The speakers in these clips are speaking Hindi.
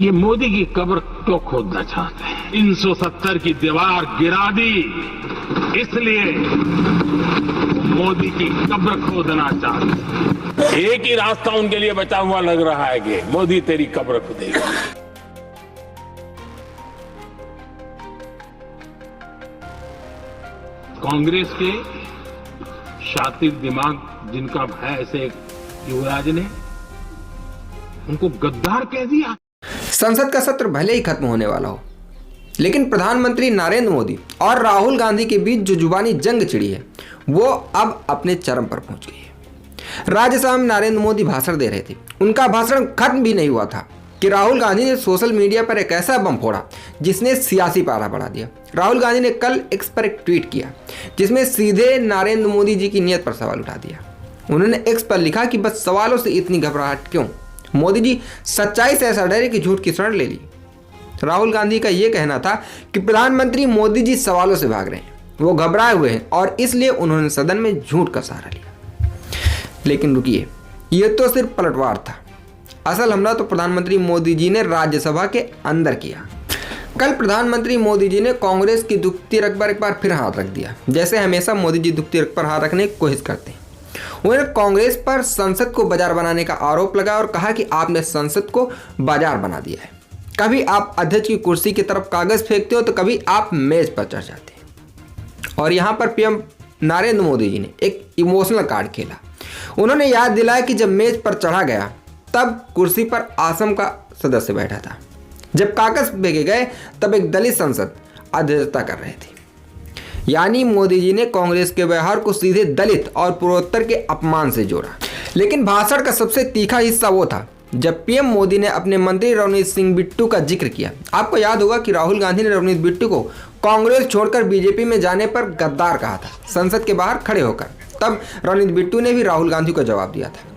ये मोदी की कब्र क्यों खोदना चाहते हैं? 370 की दीवार गिरा दी, इसलिए मोदी की कब्र खोदना चाहते हैं। एक ही रास्ता उनके लिए बचा हुआ लग रहा है कि मोदी तेरी कब्र खोदेगा। कांग्रेस के शातिर दिमाग जिनका है, ऐसे युवराज ने उनको गद्दार कह दिया। संसद का सत्र भले ही खत्म होने वाला हो, लेकिन प्रधानमंत्री नरेंद्र मोदी और राहुल गांधी के बीच जो जुबानी जंग छिड़ी है वो अब अपने चरम पर पहुंच गई है। राज्यसभा में नरेंद्र मोदी भाषण दे रहे थे, उनका भाषण खत्म भी नहीं हुआ था कि राहुल गांधी ने सोशल मीडिया पर एक ऐसा बम फोड़ा जिसने सियासी पारा बढ़ा दिया। राहुल गांधी ने कल एक्स पर एक ट्वीट किया जिसमें सीधे नरेंद्र मोदी जी की नीयत पर सवाल उठा दिया। उन्होंने एक्स पर लिखा कि बस सवालों से इतनी घबराहट क्यों? मोदी जी सच्चाई से ऐसा डरे कि झूठ की शरण ले ली। राहुल गांधी का यह कहना था कि प्रधानमंत्री मोदी जी सवालों से भाग रहे हैं, वो घबराए हुए हैं और इसलिए उन्होंने सदन में झूठ का सहारा लिया। लेकिन रुकिए, यह तो सिर्फ पलटवार था। असल हमला तो प्रधानमंत्री मोदी जी ने राज्यसभा के अंदर किया। कल प्रधानमंत्री मोदी जी ने कांग्रेस की दुखती रग पर एक बार फिर हाथ रख दिया। जैसे हमेशा मोदी जी दुखती रग पर हाथ रखने की कोशिश करते हैं। उन्होंने कांग्रेस पर संसद को बाजार बनाने का आरोप लगाया और कहा कि आपने संसद को बाजार बना दिया है। कभी आप अध्यक्ष की कुर्सी की तरफ कागज फेंकते हो तो कभी आप मेज पर चढ़ जाते हैं। और यहाँ पर पीएम नरेंद्र मोदी जी ने एक इमोशनल कार्ड खेला। उन्होंने याद दिलाया कि जब मेज पर चढ़ा गया तब कुर्सी पर आसम का सदस्य बैठा था, जब कागज फेंके गए तब एक दलित सांसद अध्यक्षता कर रहे थे। यानी मोदी जी ने कांग्रेस के व्यवहार को सीधे दलित और पूर्वोत्तर के अपमान से जोड़ा। लेकिन भाषण का सबसे तीखा हिस्सा वो था जब पीएम मोदी ने अपने मंत्री रवनीत सिंह बिट्टू का जिक्र किया। आपको याद होगा कि राहुल गांधी ने रवनीत बिट्टू को कांग्रेस छोड़कर बीजेपी में जाने पर गद्दार कहा था संसद के बाहर खड़े होकर। तब रवनीत बिट्टू ने भी राहुल गांधी को जवाब दिया था।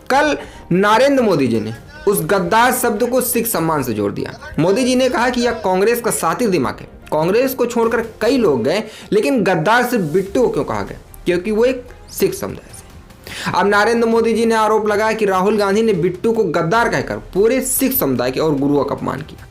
कल नरेंद्र मोदी जी ने उस गद्दार शब्द को सिख सम्मान से जोड़ दिया। मोदी जी ने कहा कि यह कांग्रेस का शातिर दिमाग है। कांग्रेस को छोड़कर कई लोग गए, लेकिन गद्दार सिर्फ बिट्टू को क्यों कहा गया? क्योंकि वो एक सिख समुदाय से। अब नरेंद्र मोदी जी ने आरोप लगाया कि राहुल गांधी ने बिट्टू को गद्दार कहकर पूरे सिख समुदाय के और गुरुओं का अपमान किया।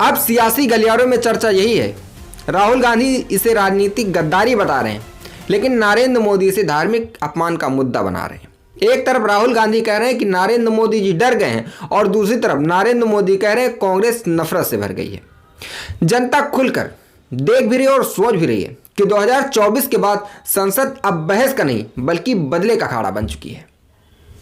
अब सियासी गलियारों में चर्चा यही है। राहुल गांधी इसे राजनीतिक गद्दारी बता रहे हैं, लेकिन नरेंद्र मोदी इसे धार्मिक अपमान का मुद्दा बना रहे हैं। एक तरफ राहुल गांधी कह रहे हैं कि नरेंद्र मोदी जी डर गए हैं और दूसरी तरफ नरेंद्र मोदी कह रहे हैं कांग्रेस नफरत से भर गई है। जनता खुलकर देख भी रही है और सोच भी रही है कि 2024 के बाद संसद अब बहस का नहीं बल्कि बदले का अखाड़ा बन चुकी है।